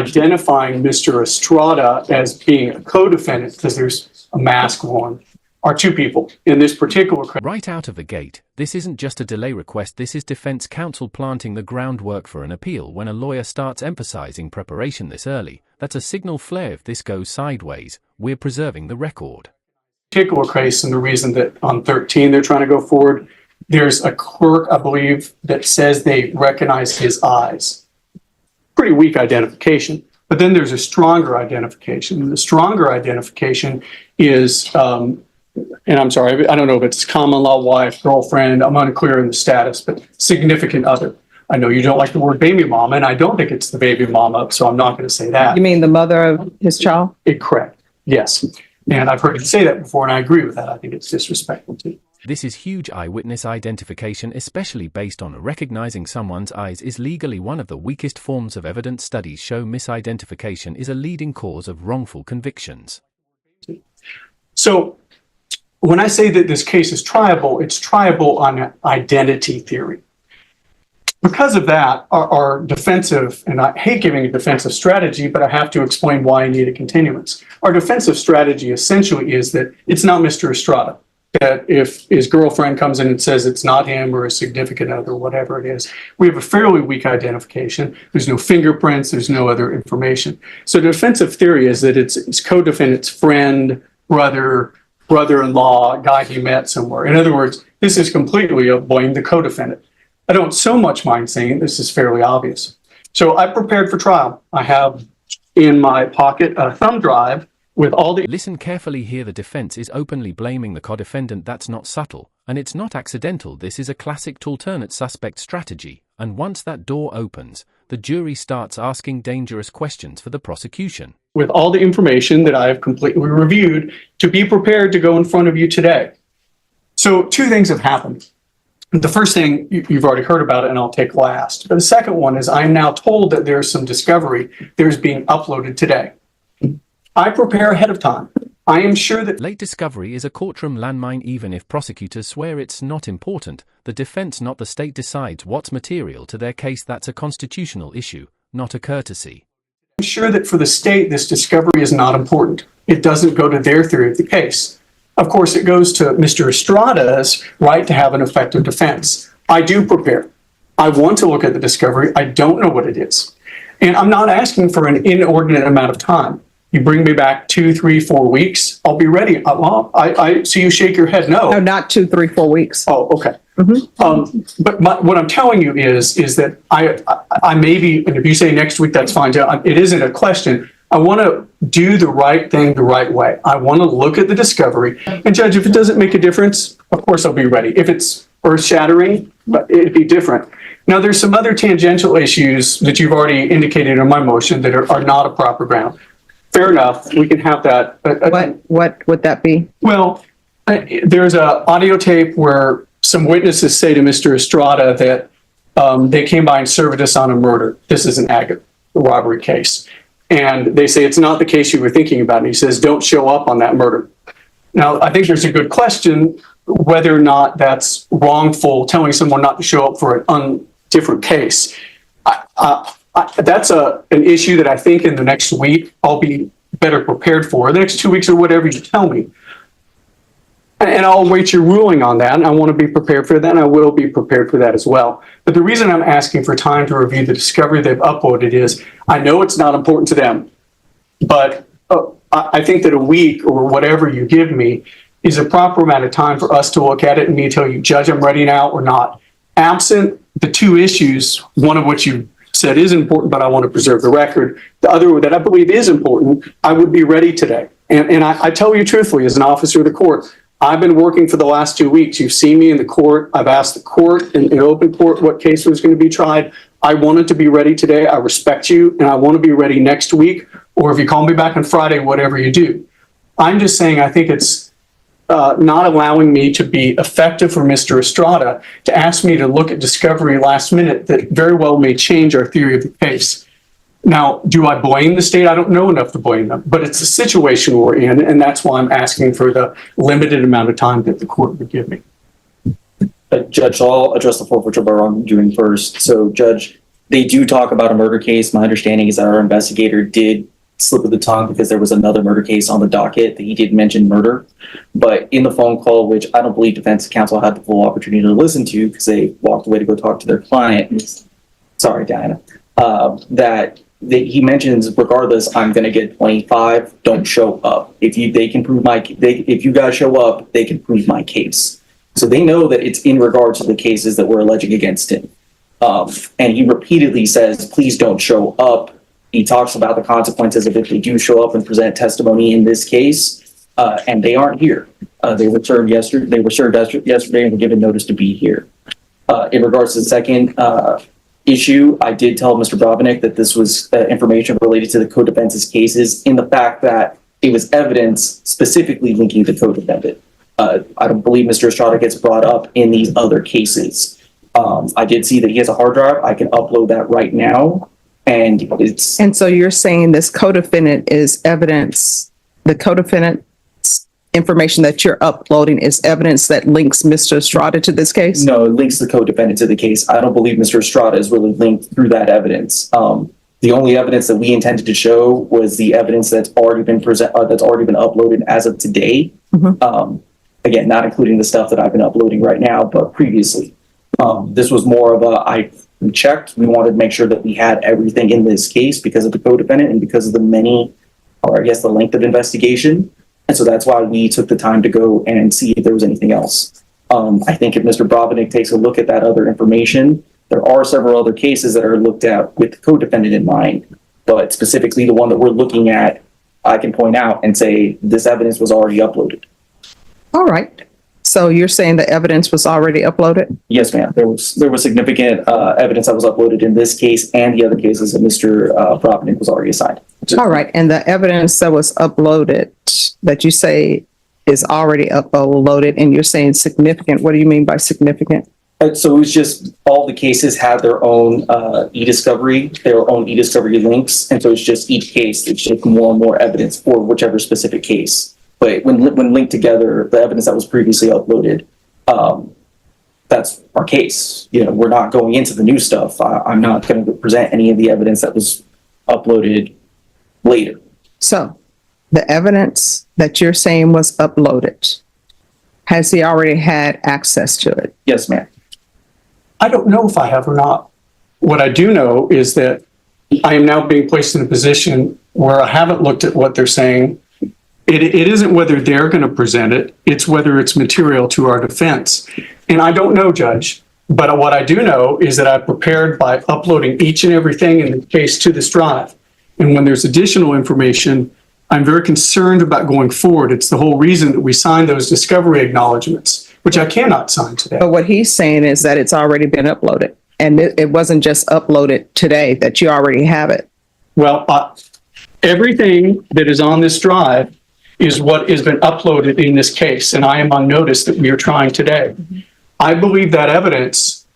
identifying Mr. Estrada as being a co-defendant, because there's a mask on, are two people in this particular case. Right out of the gate, this isn't just a delay request, this is defense counsel planting the groundwork for an appeal. When a lawyer starts emphasizing preparation this early, that's a signal flare. If this goes sideways, we're preserving the record. Particular case, and the reason that on 13 they're trying to go forward, there's a clerk, I believe, that says they recognize his eyes. Pretty weak identification. But then there's a stronger identification. And the stronger identification is, and I'm sorry, I don't know if it's common law wife, girlfriend, I'm unclear in the status, but significant other. I know you don't like the word baby mama, and I don't think it's the baby mama, so I'm not going to say that. You mean the mother of his child? Correct, yes. And I've heard you say that before, and I agree with that. I think it's disrespectful too. This is huge. Eyewitness identification, especially based on recognizing someone's eyes, is legally one of the weakest forms of evidence. Studies show misidentification is a leading cause of wrongful convictions. So when I say that this case is triable, it's triable on identity theory. Because of that, our defensive, and I hate giving a defensive strategy, but I have to explain why I need a continuance. Our defensive strategy essentially is that it's not Mr. Estrada. That if his girlfriend comes in and says it's not him or a significant other, whatever it is, we have a fairly weak identification. There's no fingerprints, there's no other information. So the defensive theory is that it's co-defendant's friend, brother, brother-in-law, guy he met somewhere. In other words, this is completely a blame the co-defendant. I don't so much mind saying this is fairly obvious. So I prepared for trial. I have in my pocket a thumb drive with all the... Listen carefully here. The defense is openly blaming the co-defendant. That's not subtle, and it's not accidental. This is a classic alternate suspect strategy, and once that door opens, the jury starts asking dangerous questions for the prosecution. With all the information that I have completely reviewed to be prepared to go in front of you today. So two things have happened. The first thing, you've already heard about it, and I'll take last. But the second one is I'm now told that there's some discovery that is being uploaded today. I prepare ahead of time. I am sure that late discovery is a courtroom landmine. Even if prosecutors swear it's not important, the defense, not the state, decides what's material to their case. That's a constitutional issue, not a courtesy. I'm sure that for the state, this discovery is not important. It doesn't go to their theory of the case. Of course, it goes to Mr. Estrada's right to have an effective defense. I do prepare. I want to look at the discovery. I don't know what it is. And I'm not asking for an inordinate amount of time. You bring me back 2, 3, 4 weeks, I'll be ready. I see you shake your head no. No, not 2, 3, 4 weeks. Oh, okay. But what I'm telling you is that I may be, and if you say next week, that's fine too. It isn't a question. I want to do the right thing the right way. I want to look at the discovery. And Judge, if it doesn't make a difference, of course I'll be ready. If it's earth-shattering, but it'd be different. Now, there's some other tangential issues that you've already indicated in my motion that are not a proper ground. Fair enough, we can have that. What would that be? Well, there's an audio tape where some witnesses say to Mr. Estrada that they came by and served us on a murder. This is an agate robbery case. And they say, it's not the case you were thinking about. And he says, don't show up on that murder. Now, I think there's a good question whether or not that's wrongful, telling someone not to show up for a different case. That's an issue that I think in the next week I'll be better prepared for. The next 2 weeks or whatever you tell me. And I'll await your ruling on that. And I want to be prepared for that. And I will be prepared for that as well. But the reason I'm asking for time to review the discovery they've uploaded is I know it's not important to them. But I think that a week or whatever you give me is a proper amount of time for us to look at it and me tell you, Judge, I'm ready now or not. Absent the two issues, one of which you said is important, but I want to preserve the record. The other that I believe is important, I would be ready today. And I tell you truthfully, as an officer of the court, I've been working for the last 2 weeks. You've seen me in the court. I've asked the court in open court what case was going to be tried. I wanted to be ready today. I respect you, and I want to be ready next week, or if you call me back on Friday, whatever you do. I'm just saying I think it's not allowing me to be effective for Mr. Estrada to ask me to look at discovery last minute that very well may change our theory of the case. Now, do I blame the state? I don't know enough to blame them, but it's a situation we're in, and that's why I'm asking for the limited amount of time that the court would give me. Judge, I'll address the forfeiture by wrongdoing first. So, Judge, They do talk about a murder case. My understanding is that our investigator did slip of the tongue because there was another murder case on the docket that he did mention murder. But in the phone call, which I don't believe defense counsel had the full opportunity to listen to because they walked away to go talk to their client. Sorry, Diana. That he mentions, regardless, I'm going to get 25. Don't show up. If you guys show up, they can prove my case. So they know that it's in regards to the cases that we're alleging against him. And he repeatedly says, please don't show up. He talks about the consequences of if they do show up and present testimony in this case, and they aren't here. They were served yesterday. They were served yesterday and were given notice to be here. In regards to the second issue, I did tell Mr. Brovinick that this was information related to the co-defense's cases in the fact that it was evidence specifically linking the co-defendant. I don't believe Mr. Estrada gets brought up in these other cases. I did see that he has a hard drive. I can upload that right now. And so you're saying this co-defendant is evidence, the co-defendant's information that you're uploading is evidence that links Mr. Estrada to this case? No, it links the co-defendant to the case. I don't believe Mr. Estrada is really linked through that evidence. The only evidence that we intended to show was the evidence that's already been uploaded as of today. Mm-hmm. Again, not including the stuff that I've been uploading right now, but previously. This was more of we checked. We wanted to make sure that we had everything in this case because of the co-defendant and because of the length of investigation. And so that's why we took the time to go and see if there was anything else. I think if Mr. Brovinick takes a look at that other information, there are several other cases that are looked at with the co-defendant in mind, but specifically the one that we're looking at, I can point out and say this evidence was already uploaded. All right. So you're saying the evidence was already uploaded? Yes, ma'am. There was significant evidence that was uploaded in this case and the other cases that Mr. Brovinick was already assigned. All right. And the evidence that was uploaded that you say is already uploaded and you're saying significant, what do you mean by significant? So it was just all the cases had their own e-discovery links. And so it's just each case, it's just more and more evidence for whichever specific case. But when linked together, the evidence that was previously uploaded, that's our case. We're not going into the new stuff. I'm not going to present any of the evidence that was uploaded later. So the evidence that you're saying was uploaded, has he already had access to it? Yes, ma'am. I don't know if I have or not. What I do know is that I am now being placed in a position where I haven't looked at what they're saying. It isn't whether they're going to present it, it's whether it's material to our defense. And I don't know, Judge, but what I do know is that I've prepared by uploading each and everything in the case to this drive. And when there's additional information, I'm very concerned about going forward. It's the whole reason that we signed those discovery acknowledgements, which I cannot sign today. But what he's saying is that it's already been uploaded and it wasn't just uploaded today, that you already have it. Well, everything that is on this drive is what has been uploaded in this case, and I am on notice that we are trying today. Mm-hmm. I believe that evidence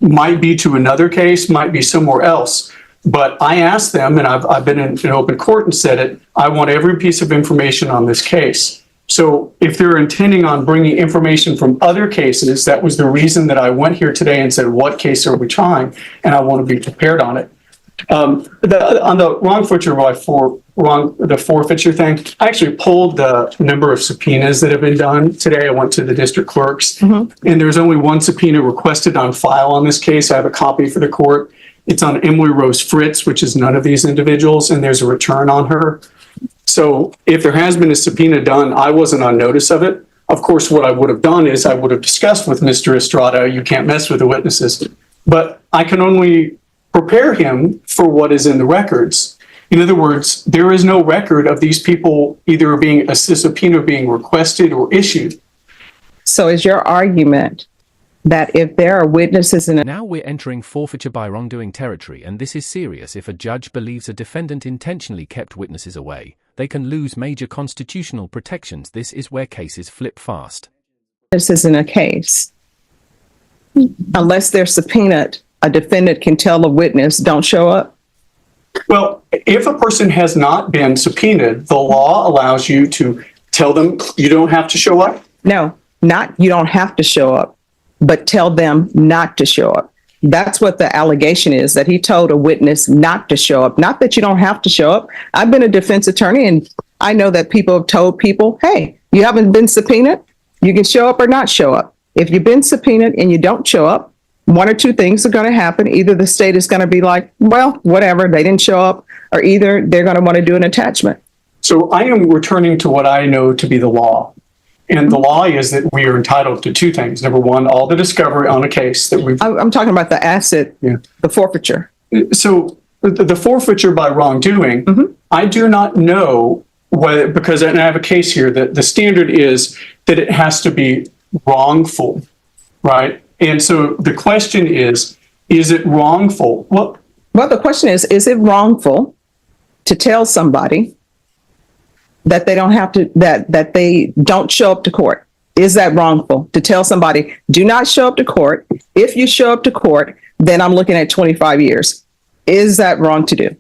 might be to another case, might be somewhere else, but I asked them, and I've been in open court and said it, I want every piece of information on this case. So if they're intending on bringing information from other cases, that was the reason that I went here today and said, what case are we trying? And I want to be prepared on it. On the the forfeiture thing, I actually pulled the number of subpoenas that have been done today. I went to the district clerks, and there's only one subpoena requested on file on this case. I have a copy for the court. It's on Emily Rose Fritz, which is none of these individuals, and there's a return on her. So if there has been a subpoena done, I wasn't on notice of it. Of course, what I would have done is I would have discussed with Mr. Estrada, you can't mess with the witnesses, but I can only prepare him for what is in the records. In other words, there is no record of these people either being a subpoena being requested or issued. So is your argument that if there are witnesses in Now we're entering forfeiture by wrongdoing territory, and this is serious. If a judge believes a defendant intentionally kept witnesses away, they can lose major constitutional protections. This is where cases flip fast. witnesses in a case, unless they're subpoenaed, a defendant can tell a witness, don't show up? Well, if a person has not been subpoenaed, the law allows you to tell them you don't have to show up. No, not you don't have to show up, but tell them not to show up. That's what the allegation is, that he told a witness not to show up. Not that you don't have to show up. I've been a defense attorney and I know that people have told people, hey, you haven't been subpoenaed. You can show up or not show up. If you've been subpoenaed and you don't show up, one or two things are going to happen. Either the state is going to be like, well, whatever, they didn't show up, or either they're going to want to do an attachment. So I am returning to what I know to be the law. And the law is that we are entitled to two things. Number one, all the discovery on a case that we've. I'm talking about the asset, the forfeiture. So the forfeiture by wrongdoing, I do not know whether, because and I have a case here that the standard is that it has to be wrongful, right? And so the question is it wrongful? Well, the question is it wrongful to tell somebody that they don't have to, that they don't show up to court? Is that wrongful to tell somebody, do not show up to court? If you show up to court, then I'm looking at 25 years. Is that wrong to do?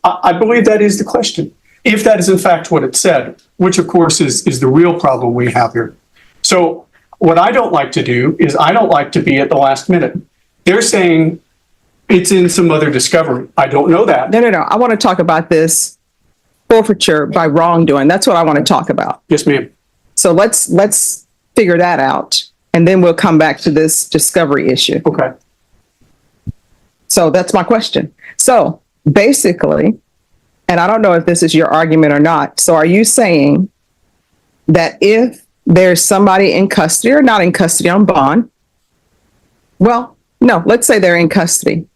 I believe that is the question. If that is in fact what it said, which of course is the real problem we have here. So what I don't like to do is I don't like to be at the last minute. They're saying it's in some other discovery. I don't know that. No. I want to talk about this forfeiture by wrongdoing. That's what I want to talk about. Yes, ma'am. So let's figure that out, and then we'll come back to this discovery issue. Okay. So that's my question. So basically, and I don't know if this is your argument or not. So are you saying that if there's somebody in custody or not in custody on bond, well, no, let's say they're in custody,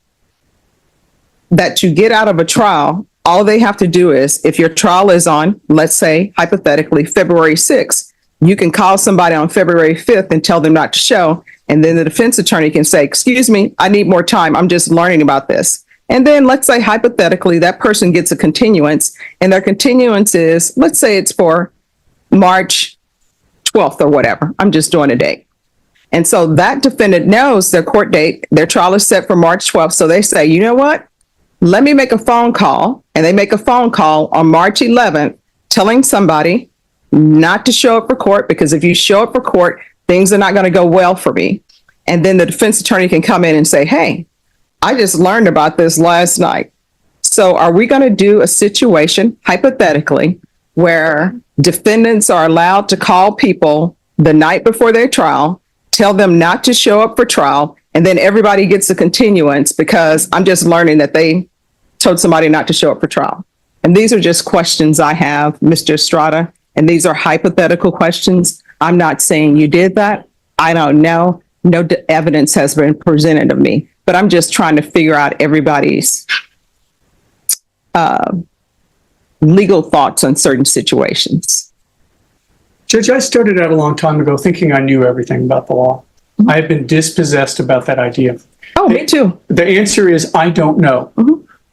that you get out of a trial, all they have to do is, if your trial is on, let's say, hypothetically, February 6th, you can call somebody on February 5th and tell them not to show. And then the defense attorney can say, excuse me, I need more time. I'm just learning about this. And then let's say, hypothetically, that person gets a continuance, and their continuance is, let's say it's for March 12th or whatever. I'm just doing a date. And so that defendant knows their court date, their trial is set for March 12th. So they say, you know what? Let me make a phone call. And they make a phone call on March 11th, telling somebody not to show up for court, because if you show up for court, things are not going to go well for me. And then the defense attorney can come in and say, hey, I just learned about this last night. So are we going to do a situation, hypothetically, where defendants are allowed to call people the night before their trial, tell them not to show up for trial, and then everybody gets a continuance because I'm just learning that they told somebody not to show up for trial? And these are just questions I have, Mr. Estrada, and these are hypothetical questions. I'm not saying you did that. I don't know. No evidence has been presented of me, but I'm just trying to figure out everybody's legal thoughts on certain situations. Judge, I started out a long time ago thinking I knew everything about the law. I have been dispossessed about that idea. Oh, me too. The answer is I don't know.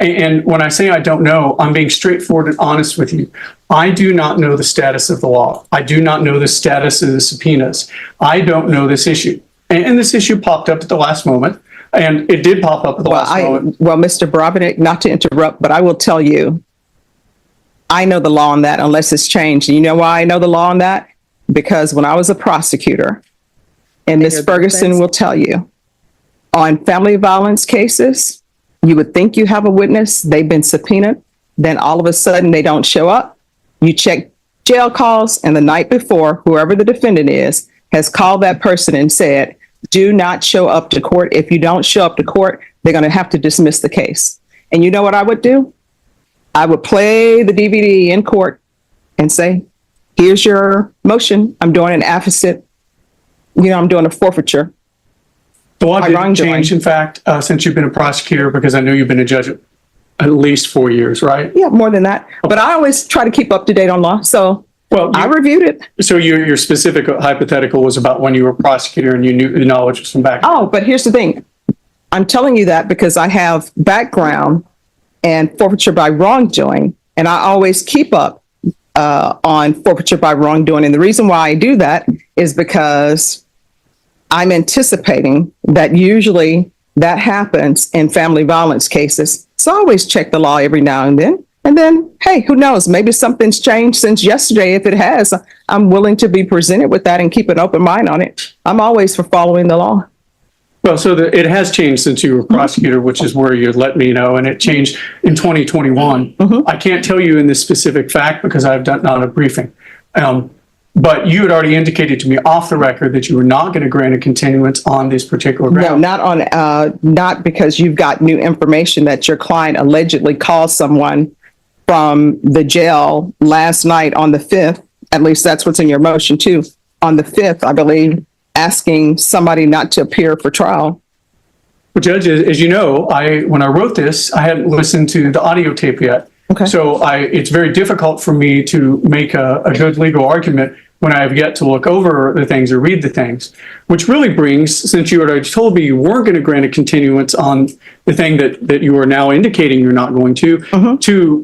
And when I say I don't know, I'm being straightforward and honest with you. I do not know the status of the law. I do not know the status of the subpoenas. I don't know this issue. And this issue popped up at the last moment. And it did pop up at the last moment. Well, Mr. Broderick, not to interrupt, but I will tell you, I know the law on that unless it's changed. And you know why I know the law on that? Because when I was a prosecutor, and Ms. Ferguson will tell you, on family violence cases, you would think you have a witness, they've been subpoenaed, then all of a sudden they don't show up. You check jail calls, and the night before, whoever the defendant is has called that person and said, do not show up to court. If you don't show up to court, they're going to have to dismiss the case. And you know what I would do? I would play the DVD in court and say, here's your motion. I'm doing an affidavit. I'm doing a forfeiture. The law didn't change, in fact, since you've been a prosecutor, because I know you've been a judge at least 4 years, right? Yeah, more than that. But I always try to keep up to date on law. So I reviewed it. So your specific hypothetical was about when you were a prosecutor and you knew the knowledge was from back. Oh, but here's the thing. I'm telling you that because I have background and forfeiture by wrongdoing, and I always keep up on forfeiture by wrongdoing. And the reason why I do that is because I'm anticipating that usually that happens in family violence cases. So I always check the law every now and then. And then, hey, who knows? Maybe something's changed since yesterday. If it has, I'm willing to be presented with that and keep an open mind on it. I'm always for following the law. Well, so it has changed since you were prosecutor, which is where you let me know, and it changed in 2021. I can't tell you in this specific fact because I've not a briefing. But you had already indicated to me off the record that you were not going to grant a continuance on this particular No, ground. not on, not because you've got new information that your client allegedly called someone from the jail last night on the 5th. At least that's what's in your motion too. On the 5th, I believe, asking somebody not to appear for trial. Well, Judge, as you know, when I wrote this, I hadn't listened to the audio tape yet. Okay. So it's very difficult for me to make a good legal argument when I have yet to look over the things or read the things, which really brings, since you already told me you weren't going to grant a continuance on the thing that you are now indicating you're not going to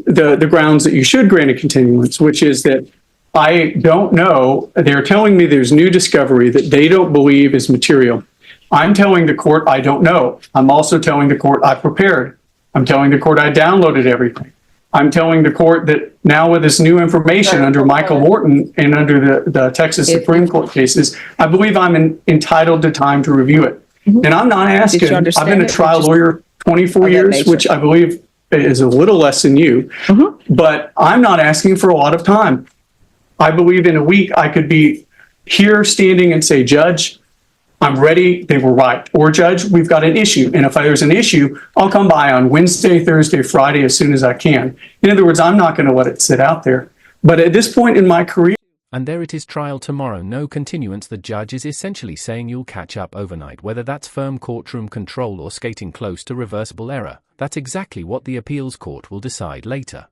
the grounds that you should grant a continuance, which is that I don't know. They're telling me there's new discovery that they don't believe is material. I'm telling the court I don't know. I'm also telling the court I prepared. I'm telling the court I downloaded everything. I'm telling the court that now with this new information under Michael Morton and under the Texas Supreme Court cases, I believe I'm entitled to time to review it. And I'm not asking, I've been a trial lawyer 24 years, which I believe is a little less than you, but I'm not asking for a lot of time. I believe in a week I could be here standing and say, Judge, I'm ready. They were right. Or Judge, we've got an issue. And if there's an issue, I'll come by on Wednesday, Thursday, Friday, as soon as I can. In other words, I'm not going to let it sit out there. But at this point in my career. And there it is, trial tomorrow, no continuance. The judge is essentially saying you'll catch up overnight, whether that's firm courtroom control or skating close to reversible error. That's exactly what the appeals court will decide later.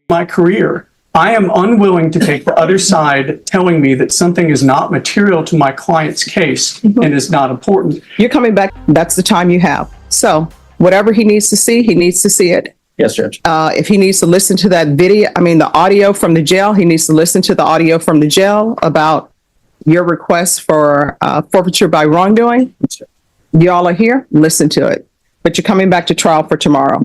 My career, I am unwilling to take the other side telling me that something is not material to my client's case and is not important. You're coming back. That's the time you have. So whatever he needs to see, he needs to see it. Yes, Judge. If he needs to listen to that video, the audio from the jail, he needs to listen to the audio from the jail about your request for forfeiture by wrongdoing. Y'all are here, listen to it. But you're coming back to trial for tomorrow.